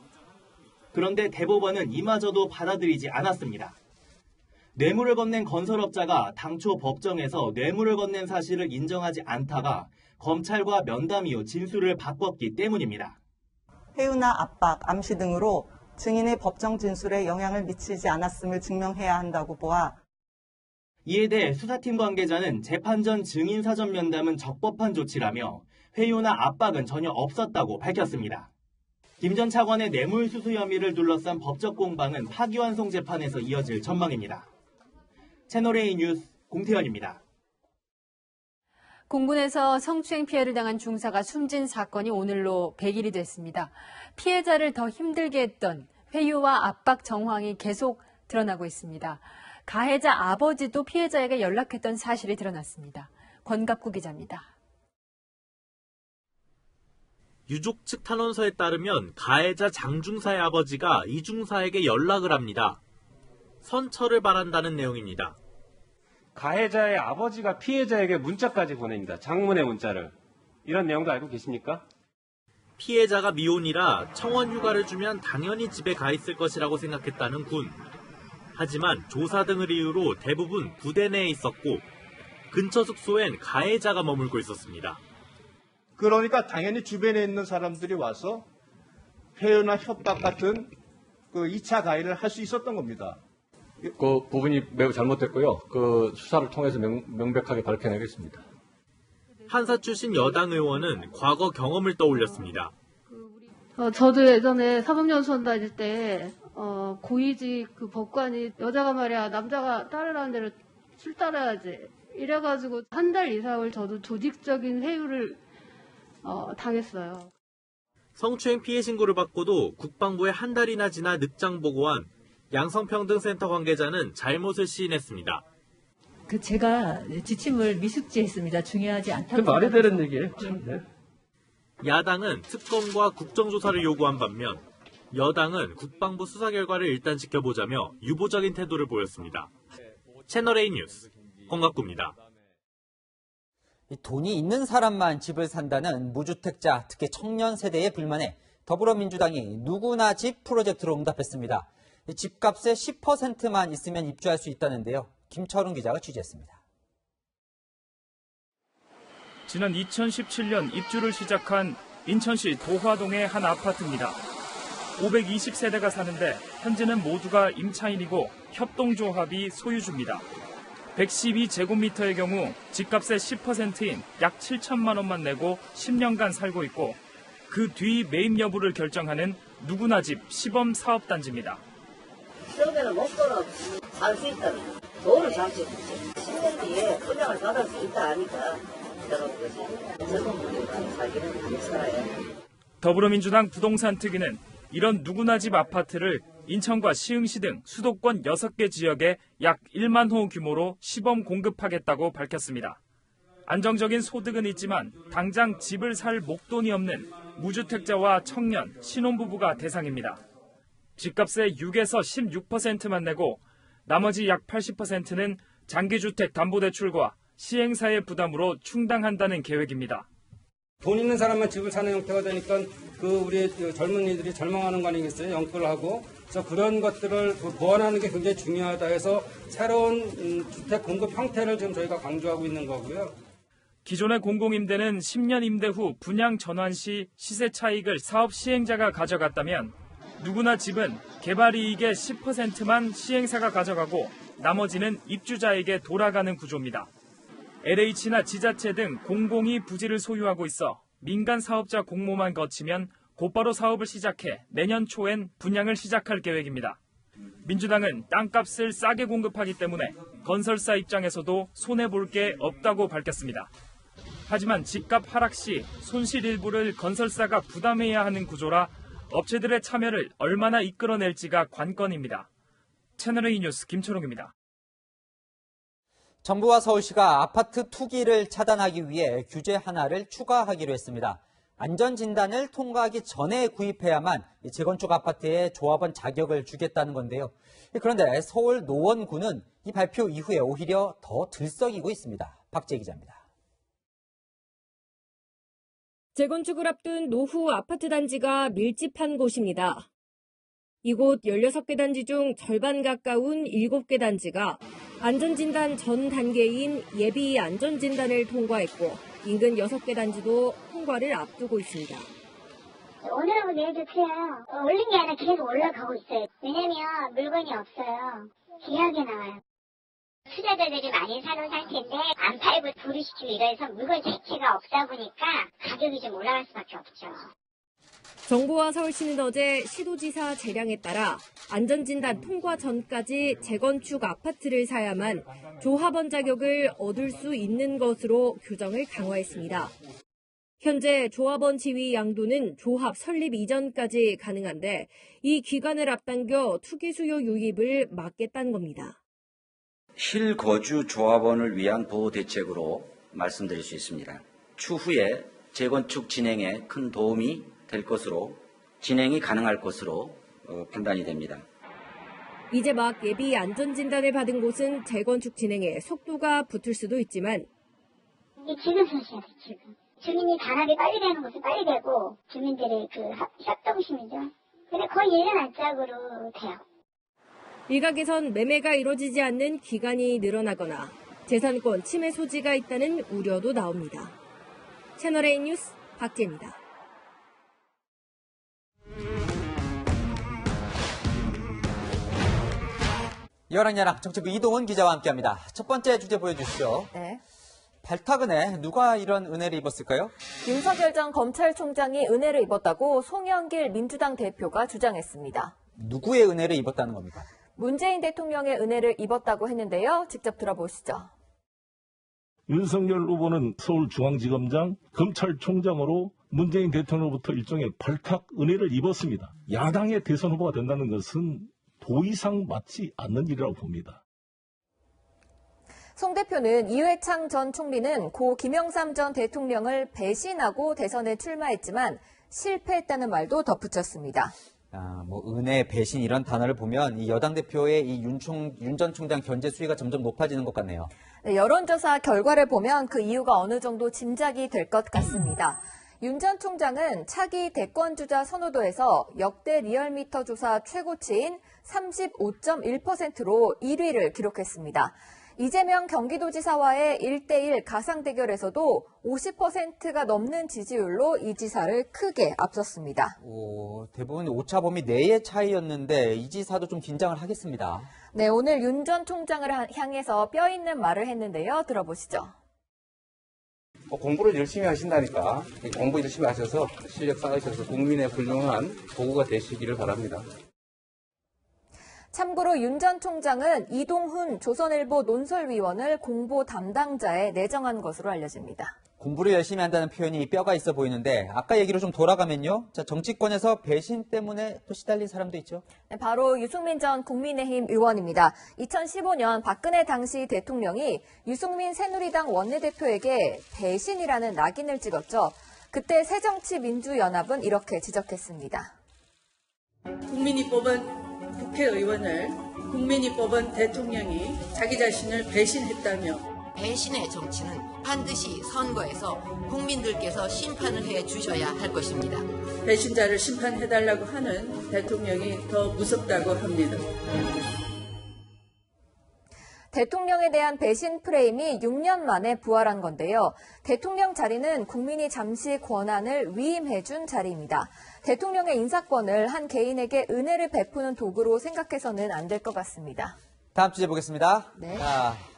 그런데 대법원은 이마저도 받아들이지 않았습니다. 뇌물을 건넨 건설업자가 당초 법정에서 뇌물을 건넨 사실을 인정하지 않다가 검찰과 면담 이후 진술을 바꿨기 때문입니다. 회유나 압박, 암시 등으로 증인의 법정 진술에 영향을 미치지 않았음을 증명해야 한다고 보아 이에 대해 수사팀 관계자는 재판 전 증인 사전 면담은 적법한 조치라며 회유나 압박은 전혀 없었다고 밝혔습니다. 김 전 차관의 뇌물수수 혐의를 둘러싼 법적 공방은 파기환송 재판에서 이어질 전망입니다. 채널A 뉴스 공태현입니다. 공군에서 성추행 피해를 당한 중사가 숨진 사건이 오늘로 100일이 됐습니다. 피해자를 더 힘들게 했던 회유와 압박 정황이 계속 드러나고 있습니다. 가해자 아버지도 피해자에게 연락했던 사실이 드러났습니다. 권갑구 기자입니다. 유족 측 탄원서에 따르면 가해자 장중사의 아버지가 이중사에게 연락을 합니다. 선처를 바란다는 내용입니다. 가해자의 아버지가 피해자에게 문자까지 보냅니다. 장문의 문자를. 이런 내용도 알고 계십니까? 피해자가 미혼이라 청원 휴가를 주면 당연히 집에 가 있을 것이라고 생각했다는 군. 하지만 조사 등을 이유로 대부분 부대 내에 있었고 근처 숙소엔 가해자가 머물고 있었습니다. 그러니까 당연히 주변에 있는 사람들이 와서 회유나 협박 같은 그 2차 가해를 할 수 있었던 겁니다. 그 부분이 매우 잘못됐고요. 그 수사를 통해서 명백하게 밝혀내겠습니다. 한사 출신 여당 의원은 과거 경험을 떠올렸습니다. 저도 예전에 사법연수원 다닐 때 고위직 그 법관이 여자가 말이야 남자가 따르라는 대로 술 따라야지 이래가지고 한 달 이상을 저도 조직적인 회유를 당했어요. 성추행 피해 신고를 받고도 국방부에 한 달이나 지나 늑장 보고한 양성평등센터 관계자는 잘못을 시인했습니다. 제가 지침을 미숙지했습니다. 중요하지 않다고. 그 말이 되는 얘기예요. 네. 야당은 특검과 국정조사를 요구한 반면 여당은 국방부 수사 결과를 일단 지켜보자며 유보적인 태도를 보였습니다. 채널A 뉴스 권갑구입니다. 돈이 있는 사람만 집을 산다는 무주택자, 특히 청년 세대의 불만에 더불어민주당이 누구나 집 프로젝트로 응답했습니다. 집값의 10%만 있으면 입주할 수 있다는데요. 김철웅 기자가 취재했습니다. 지난 2017년 입주를 시작한 인천시 도화동의 한 아파트입니다. 520세대가 사는데 현재는 모두가 임차인이고 협동조합이 소유주입니다. 112제곱미터의 경우 집값의 10%인 약 7천만 원만 내고 10년간 살고 있고 그 뒤 매입 여부를 결정하는 누구나 집 시범 사업단지입니다. 처음에는 목돈은 살 수 있다면 돈을 살 수 있지. 10년 뒤에 분양을 받을 수 있다 하니까 그런 거지. 젊은 분들만 살기는 안 살아요. 더불어민주당 부동산 특위는 이런 누구나 집 아파트를 인천과 시흥시 등 수도권 6개 지역에 약 1만 호 규모로 시범 공급하겠다고 밝혔습니다. 안정적인 소득은 있지만 당장 집을 살 목돈이 없는 무주택자와 청년, 신혼부부가 대상입니다. 집값의 6에서 16%만 내고 나머지 약 80%는 장기주택 담보대출과 시행사의 부담으로 충당한다는 계획입니다. 돈 있는 사람만 집을 사는 형태가 되니까 우리 젊은이들이 절망하는 거 아니겠어요? 영끌을 하고. 그래서 그런 것들을 보완하는 게 굉장히 중요하다 해서 새로운 주택 공급 형태를 지금 저희가 강조하고 있는 거고요. 기존의 공공임대는 10년 임대 후 분양 전환 시 시세 차익을 사업 시행자가 가져갔다면 누구나 집은 개발 이익의 10%만 시행사가 가져가고 나머지는 입주자에게 돌아가는 구조입니다. LH나 지자체 등 공공이 부지를 소유하고 있어 민간 사업자 공모만 거치면 곧바로 사업을 시작해 내년 초엔 분양을 시작할 계획입니다. 민주당은 땅값을 싸게 공급하기 때문에 건설사 입장에서도 손해볼 게 없다고 밝혔습니다. 하지만 집값 하락 시 손실 일부를 건설사가 부담해야 하는 구조라 업체들의 참여를 얼마나 이끌어낼지가 관건입니다. 채널A 뉴스 김초롱입니다. 정부와 서울시가 아파트 투기를 차단하기 위해 규제 하나를 추가하기로 했습니다. 안전진단을 통과하기 전에 구입해야만 재건축 아파트에 조합원 자격을 주겠다는 건데요. 그런데 서울 노원구는 이 발표 이후에 오히려 더 들썩이고 있습니다. 박재 기자입니다. 재건축을 앞둔 노후 아파트 단지가 밀집한 곳입니다. 이곳 16개 단지 중 절반 가까운 7개 단지가 안전진단 전 단계인 예비 안전진단을 통과했고 인근 6개 단지도 통과를 앞두고 있습니다. 오늘하고 내일도 틀려요. 올린 게 아니라 계속 올라가고 있어요. 왜냐면 물건이 없어요. 귀하게 나와요. 투자자들이 많이 사는 상태인데 안 팔고 부르시키고 이래서 물건 자체가 없다 보니까 가격이 좀 올라갈 수밖에 없죠. 정부와 서울시는 어제 시도지사 재량에 따라 안전진단 통과 전까지 재건축 아파트를 사야만 조합원 자격을 얻을 수 있는 것으로 규정을 강화했습니다. 현재 조합원 지위 양도는 조합 설립 이전까지 가능한데 이 기간을 앞당겨 투기 수요 유입을 막겠다는 겁니다. 실거주 조합원을 위한 보호 대책으로 말씀드릴 수 있습니다. 추후에 재건축 진행에 큰 도움이 될 것으로 진행이 가능할 것으로 판단이 됩니다. 이제 막 예비 안전진단을 받은 곳은 재건축 진행에 속도가 붙을 수도 있지만 지금 소시야 돼, 지금. 주민이 단합이 빨리 되는 곳은 빨리 되고 주민들의 협동심이죠. 근데 거의 1년 안짝으로 돼요. 일각에선 매매가 이뤄지지 않는 기간이 늘어나거나 재산권 침해 소지가 있다는 우려도 나옵니다. 채널A 뉴스 박재입니다. 여랑야랑 정치부 이동훈 기자와 함께합니다. 첫 번째 주제 보여주시죠. 네. 발탁은혜, 누가 이런 은혜를 입었을까요? 윤석열 전 검찰총장이 은혜를 입었다고 송영길 민주당 대표가 주장했습니다. 누구의 은혜를 입었다는 겁니까? 문재인 대통령의 은혜를 입었다고 했는데요. 직접 들어보시죠. 윤석열 후보는 서울중앙지검장, 검찰총장으로 문재인 대통령으로부터 일종의 발탁 은혜를 입었습니다. 야당의 대선 후보가 된다는 것은 도 이상 맞지 않는 일이라고 봅니다. 송 대표는 이회창 전 총리는 고 김영삼 전 대통령을 배신하고 대선에 출마했지만 실패했다는 말도 덧붙였습니다. 은혜, 배신 이런 단어를 보면 이 여당 대표의 이 윤 전 총장 견제 수위가 점점 높아지는 것 같네요. 네, 여론조사 결과를 보면 그 이유가 어느 정도 짐작이 될 것 같습니다. 윤 전 총장은 차기 대권주자 선호도에서 역대 리얼미터 조사 최고치인 35.1%로 1위를 기록했습니다. 이재명 경기도지사와의 1대1 가상 대결에서도 50%가 넘는 지지율로 이 지사를 크게 앞섰습니다. 대부분 오차 범위 내의 차이였는데 이 지사도 좀 긴장을 하겠습니다. 네, 오늘 윤 전 총장을 향해서 뼈 있는 말을 했는데요. 들어보시죠. 공부를 열심히 하신다니까 공부 열심히 하셔서 실력 쌓으셔서 국민의 훌륭한 도구가 되시기를 바랍니다. 참고로 윤 전 총장은 이동훈 조선일보 논설위원을 공보 담당자에 내정한 것으로 알려집니다. 공부를 열심히 한다는 표현이 뼈가 있어 보이는데 아까 얘기로 좀 돌아가면요. 정치권에서 배신 때문에 또 시달린 사람도 있죠. 네, 바로 유승민 전 국민의힘 의원입니다. 2015년 박근혜 당시 대통령이 유승민 새누리당 원내대표에게 배신이라는 낙인을 찍었죠. 그때 새정치민주연합은 이렇게 지적했습니다. 국민이 뽑은 국회의원을 국민이 뽑은 대통령이 자기 자신을 배신했다며 배신의 정치는 반드시 선거에서 국민들께서 심판을 해 주셔야 할 것입니다. 배신자를 심판해달라고 하는 대통령이 더 무섭다고 합니다. 대통령에 대한 배신 프레임이 6년 만에 부활한 건데요. 대통령 자리는 국민이 잠시 권한을 위임해준 자리입니다. 대통령의 인사권을 한 개인에게 은혜를 베푸는 도구로 생각해서는 안 될 것 같습니다. 다음 주제 보겠습니다. 네.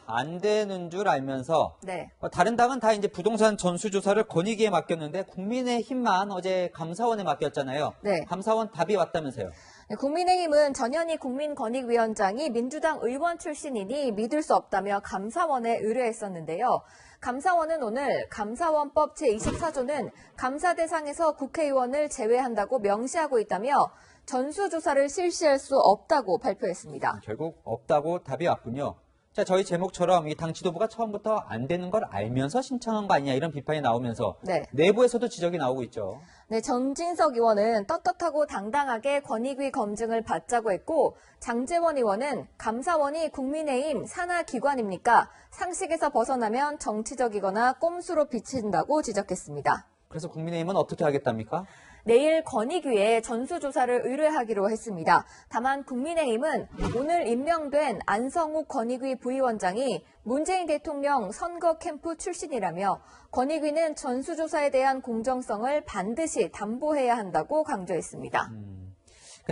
안 되는 줄 알면서 네. 다른 당은 다 이제 부동산 전수조사를 권익위에 맡겼는데 국민의힘만 어제 감사원에 맡겼잖아요. 네. 감사원 답이 왔다면서요. 네, 국민의힘은 전현희 국민권익위원장이 민주당 의원 출신이니 믿을 수 없다며 감사원에 의뢰했었는데요. 감사원은 오늘 감사원법 제24조는 감사 대상에서 국회의원을 제외한다고 명시하고 있다며 전수조사를 실시할 수 없다고 발표했습니다. 결국 없다고 답이 왔군요. 자, 저희 제목처럼 이 당 지도부가 처음부터 안 되는 걸 알면서 신청한 거 아니냐 이런 비판이 나오면서 내부에서도 지적이 나오고 있죠. 네, 전진석 의원은 떳떳하고 당당하게 권익위 검증을 받자고 했고 장제원 의원은 감사원이 국민의힘 산하 기관입니까? 상식에서 벗어나면 정치적이거나 꼼수로 비친다고 지적했습니다. 그래서 국민의힘은 어떻게 하겠답니까? 내일 권익위에 전수조사를 의뢰하기로 했습니다. 다만 국민의힘은 오늘 임명된 안성욱 권익위 부위원장이 문재인 대통령 선거 캠프 출신이라며 권익위는 전수조사에 대한 공정성을 반드시 담보해야 한다고 강조했습니다.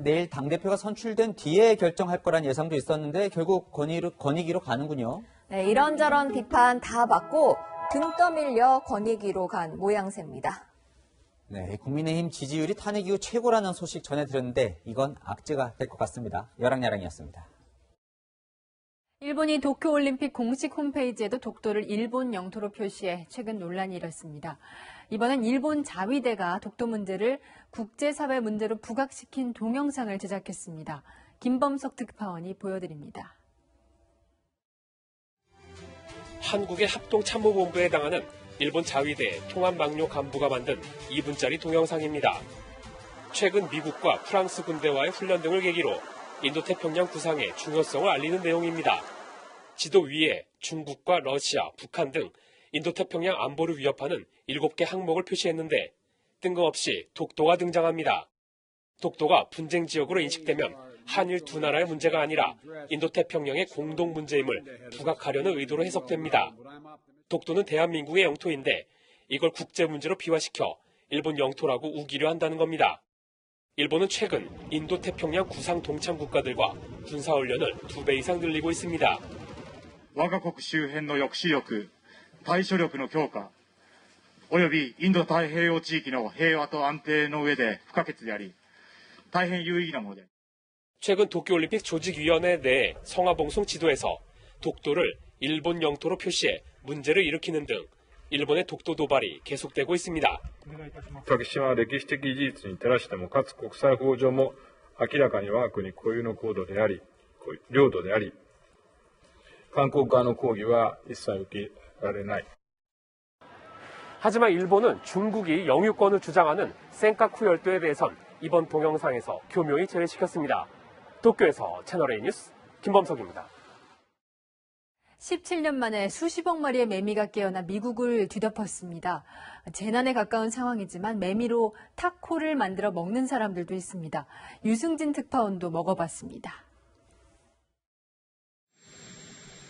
내일 당대표가 선출된 뒤에 결정할 거란 예상도 있었는데 결국 권익위로 가는군요. 네, 이런저런 비판 다 받고 등 떠밀려 권익위로 간 모양새입니다. 네, 국민의힘 지지율이 탄핵 이후 최고라는 소식 전해 들었는데 이건 악재가 될 것 같습니다. 여랑야랑이었습니다. 일본이 도쿄올림픽 공식 홈페이지에도 독도를 일본 영토로 표시해 최근 논란이 일었습니다. 이번엔 일본 자위대가 독도 문제를 국제사회 문제로 부각시킨 동영상을 제작했습니다. 김범석 특파원이 보여드립니다. 한국의 합동참모본부에 해당하는 일본 자위대 통합망료 간부가 만든 2분짜리 동영상입니다. 최근 미국과 프랑스 군대와의 훈련 등을 계기로 인도태평양 구상의 중요성을 알리는 내용입니다. 지도 위에 중국과 러시아, 북한 등 인도태평양 안보를 위협하는 7개 항목을 표시했는데 뜬금없이 독도가 등장합니다. 독도가 분쟁 지역으로 인식되면 한일 두 나라의 문제가 아니라 인도태평양의 공동 문제임을 부각하려는 의도로 해석됩니다. 독도는 대한민국의 영토인데 이걸 국제 문제로 비화시켜 일본 영토라고 우기려 한다는 겁니다. 일본은 최근 인도태평양 구상 동참 국가들과 군사훈련을 2배 이상 늘리고 있습니다. 我が国周辺の抑止力、対処力の強化、およびインド太平洋地域の平和と安定の上で不可欠であり、大変有意義なもので。 최근 도쿄올림픽 조직위원회 내 성화봉송 지도에서 독도를 일본 영토로 표시해 문제를 일으키는 등 일본의 독도 도발이 계속되고 있습니다. 竹島は歴史的事実に照らしてもかつ国際法上も明らかに我が国固有の領土であり韓国側の抗議は一切受けられない。 하지만 일본은 중국이 영유권을 주장하는 센카쿠 열도에 대해선 이번 동영상에서 교묘히 제외시켰습니다. 도쿄에서 채널A 뉴스 김범석입니다. 17년 만에 수십억 마리의 매미가 깨어나 미국을 뒤덮었습니다. 재난에 가까운 상황이지만 매미로 타코를 만들어 먹는 사람들도 있습니다. 유승진 특파원도 먹어봤습니다.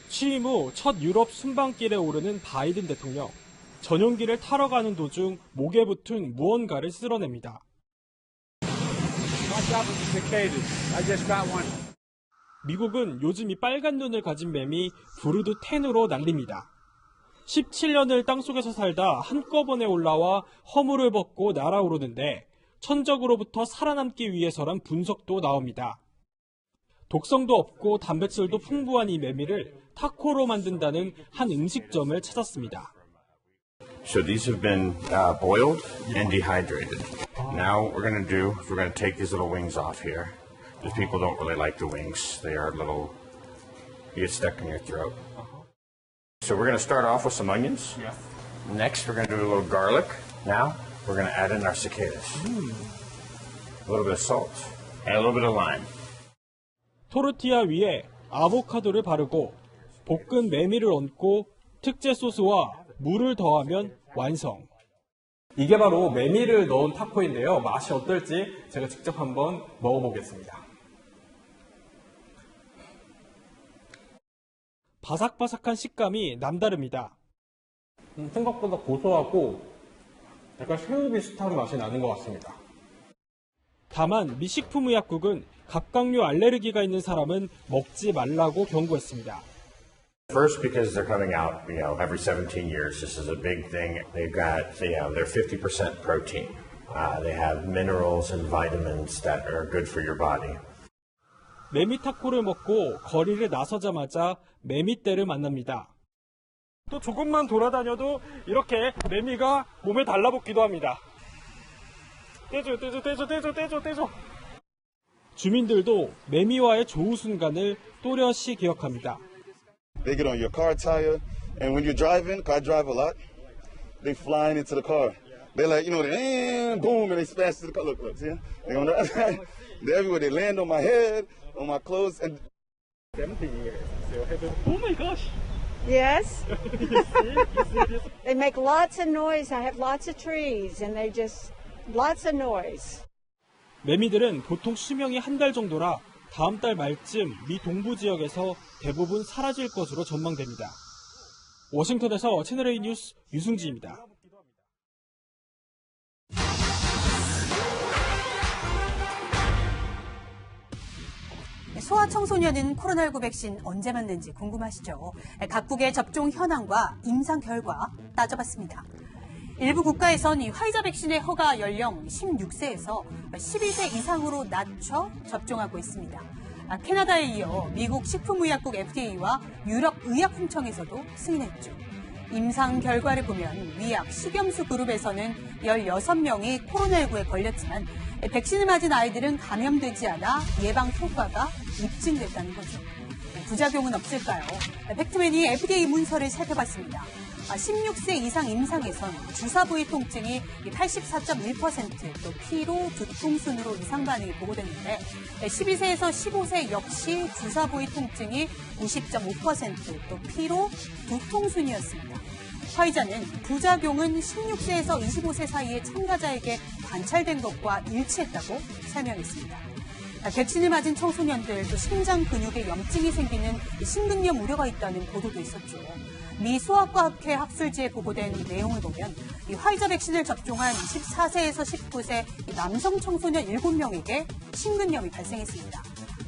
취임 후 첫 유럽 순방길에 오르는 바이든 대통령. 전용기를 타러 가는 도중 목에 붙은 무언가를 쓸어냅니다. 미국은 요즘 이 빨간 눈을 가진 매미 브루드 10으로 날립니다. 17년을 땅속에서 살다 한꺼번에 올라와 허물을 벗고 날아오르는데 천적으로부터 살아남기 위해서란 분석도 나옵니다. 독성도 없고 단백질도 풍부한 이 매미를 타코로 만든다는 한 음식점을 찾았습니다. So these have been boiled and dehydrated. Now what we're going to take these little wings off here. Because people don't really like the wings. They are a little, you get stuck in your throat. So we're going to start off with some onions. Next we're going to do a little garlic. Now we're going to add in our cicadas. A little bit of salt and a little bit of lime. 토르티아 위에 아보카도를 바르고 볶은 매미를 얹고 특제 소스와 물을 더하면 완성. 이게 바로 매미를 넣은 타코인데요. 맛이 어떨지 제가 직접 한번 먹어보겠습니다. 바삭바삭한 식감이 남다릅니다. 생각보다 고소하고 약간 새우 비슷한 맛이 나는 것 같습니다. 다만 미식품의약국은 갑각류 알레르기가 있는 사람은 먹지 말라고 경고했습니다. First, because they're coming out, every 17 years. This is a big thing. They're 50% protein. They have minerals and vitamins that are good for your body. 매미 타코를 먹고 거리를 나서자마자 매미떼를 만납니다. 또 조금만 돌아다녀도 이렇게 매미가 몸에 달라붙기도 합니다. 떼줘. 주민들도 매미와의 조우 순간을 또렷이 기억합니다. They get on your car tire, and when you're driving, I drive a lot, they flying into the car. They like, you know, they boom, and they smash to the car. Look, see? They're everywhere. They land on my head, on my clothes, and... Oh my gosh! Yes. They make lots of noise. I have lots of trees, and they just, lots of noise. 매미들은 보통 수명이 한 달 정도라 다음 달 말쯤 미 동부 지역에서 대부분 사라질 것으로 전망됩니다. 워싱턴에서 채널A 뉴스 유승지입니다. 소아청소년은 코로나19 백신 언제 맞는지 궁금하시죠? 각국의 접종 현황과 임상 결과 따져봤습니다. 일부 국가에선 이 화이자 백신의 허가 연령 16세에서 12세 이상으로 낮춰 접종하고 있습니다. 캐나다에 이어 미국 식품의약국 FDA와 유럽의약품청에서도 승인했죠. 임상 결과를 보면 위약 식염수 그룹에서는 16명이 코로나19에 걸렸지만 백신을 맞은 아이들은 감염되지 않아 예방 효과가 입증됐다는 거죠. 부작용은 없을까요? 팩트맨이 FDA 문서를 살펴봤습니다. 16세 이상 임상에선 주사 부위 통증이 84.1%, 또 피로, 두통 순으로 이상 반응이 보고됐는데 12세에서 15세 역시 주사 부위 통증이 90.5%, 또 피로, 두통 순이었습니다. 화이자는 부작용은 16세에서 25세 사이의 참가자에게 관찰된 것과 일치했다고 설명했습니다. 백신을 맞은 청소년들, 또 심장 근육에 염증이 생기는 심근염 우려가 있다는 보도도 있었죠. 미 소아과학회 학술지에 보고된 내용을 보면 이 화이자 백신을 접종한 14세에서 19세 남성 청소년 7명에게 심근염이 발생했습니다.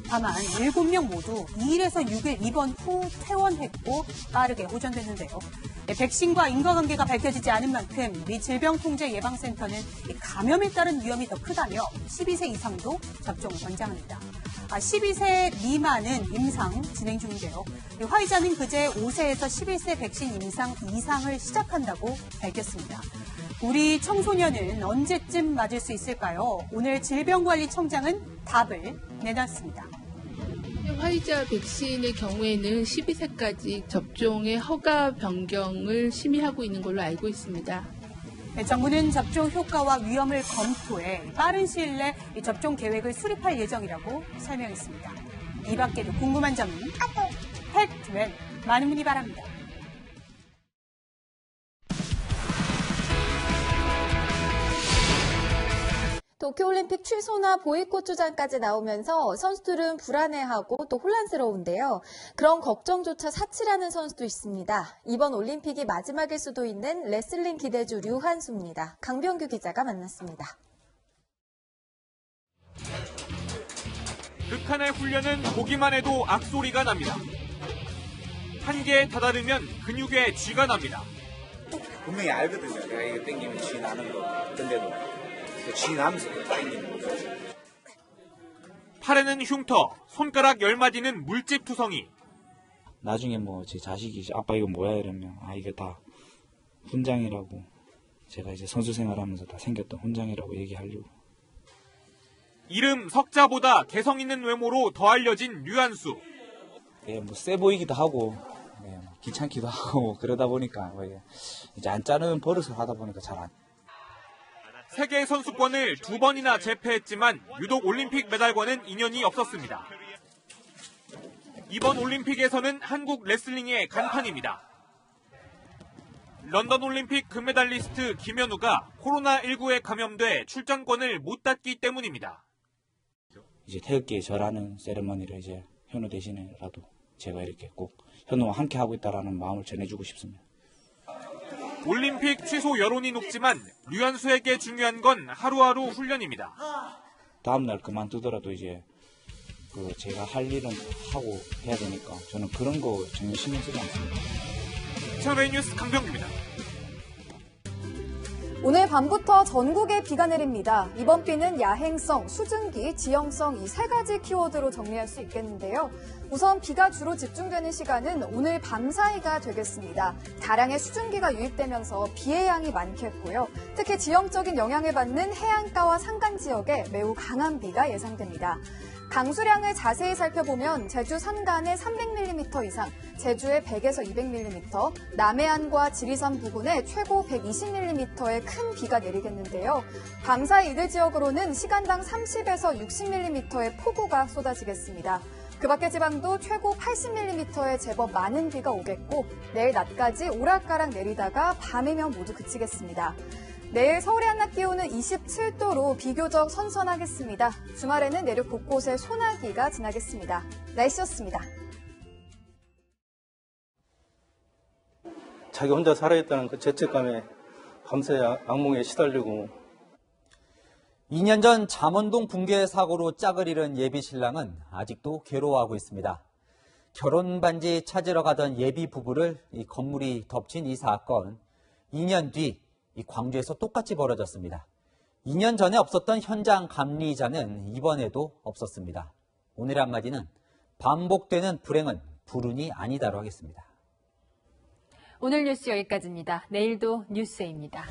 다만 7명 모두 2일에서 6일 입원 후 퇴원했고 빠르게 호전됐는데요. 백신과 인과관계가 밝혀지지 않은 만큼 미 질병통제예방센터는 감염에 따른 위험이 더 크다며 12세 이상도 접종을 권장합니다. 12세 미만은 임상 진행 중인데요. 화이자는 그제 5세에서 11세 백신 임상 2상을 시작한다고 밝혔습니다. 우리 청소년은 언제쯤 맞을 수 있을까요? 오늘 질병관리청장은 답을 내놨습니다. 화이자 백신의 경우에는 12세까지 접종의 허가 변경을 심의하고 있는 걸로 알고 있습니다. 정부는 접종 효과와 위험을 검토해 빠른 시일 내 접종 계획을 수립할 예정이라고 설명했습니다. 이 밖에도 궁금한 점은 팩트맨 많은 문의 바랍니다. 도쿄올림픽 취소나 보이콧 주장까지 나오면서 선수들은 불안해하고 또 혼란스러운데요. 그런 걱정조차 사치라는 선수도 있습니다. 이번 올림픽이 마지막일 수도 있는 레슬링 기대주 류한수입니다. 강병규 기자가 만났습니다. 극한의 훈련은 보기만 해도 악소리가 납니다. 한계에 다다르면 근육에 쥐가 납니다. 분명히 알거든요. 내가 이거 땡기면 쥐 나는 거. 근데도 쥐 나면서 땡기는 거죠. 팔에는 흉터, 손가락 10마디는 물집투성이. 나중에 뭐 제 자식이 아빠 이거 뭐야 이러면 이게 다 훈장이라고, 제가 이제 선수 생활하면서 다 생겼던 훈장이라고 얘기하려고. 이름 석자보다 개성 있는 외모로 더 알려진 류한수. 예, 뭐 세 보이기도 하고, 예, 뭐 귀찮기도 하고 그러다 보니까 이제 안 자르는 버릇을 하다 보니까 잘 안. 세계 선수권을 2번이나 제패했지만 유독 올림픽 메달과는 인연이 없었습니다. 이번 올림픽에서는 한국 레슬링의 간판입니다. 런던 올림픽 금메달리스트 김현우가 코로나19에 감염돼 출전권을 못 땄기 때문입니다. 이제 태극기에 절하는 세레머니를 이제 현우 대신에라도 제가 이렇게 꼭 현우와 함께 하고 있다라는 마음을 전해주고 싶습니다. 올림픽 취소 여론이 높지만 류한수에게 중요한 건 하루하루 훈련입니다. 다음날 그만두더라도 이제 제가 할 일은 하고 해야 되니까 저는 그런 거 전혀 신경 쓰지 않습니다. 채널A 뉴스 강병규입니다. 오늘 밤부터 전국에 비가 내립니다. 이번 비는 야행성, 수증기, 지형성 이 세 가지 키워드로 정리할 수 있겠는데요. 우선 비가 주로 집중되는 시간은 오늘 밤 사이가 되겠습니다. 다량의 수증기가 유입되면서 비의 양이 많겠고요. 특히 지형적인 영향을 받는 해안가와 산간 지역에 매우 강한 비가 예상됩니다. 강수량을 자세히 살펴보면 제주 산간에 300mm 이상, 제주에 100에서 200mm, 남해안과 지리산 부근에 최고 120mm의 큰 비가 내리겠는데요. 밤사이 이들 지역으로는 시간당 30에서 60mm의 폭우가 쏟아지겠습니다. 그 밖의 지방도 최고 80mm의 제법 많은 비가 오겠고 내일 낮까지 오락가락 내리다가 밤이면 모두 그치겠습니다. 내일 서울의 한낮 기온은 27도로 비교적 선선하겠습니다. 주말에는 내륙 곳곳에 소나기가 지나겠습니다. 날씨였습니다. 자기 혼자 살아있다는 그 죄책감에 밤새 악몽에 시달리고 2년 전 잠원동 붕괴 사고로 짝을 잃은 예비 신랑은 아직도 괴로워하고 있습니다. 결혼 반지 찾으러 가던 예비 부부를 이 건물이 덮친 이 사건, 2년 뒤 이 광주에서 똑같이 벌어졌습니다. 2년 전에 없었던 현장 감리자는 이번에도 없었습니다. 오늘의 한마디는 반복되는 불행은 불운이 아니다로 하겠습니다. 오늘 뉴스 여기까지입니다. 내일도 뉴스에입니다.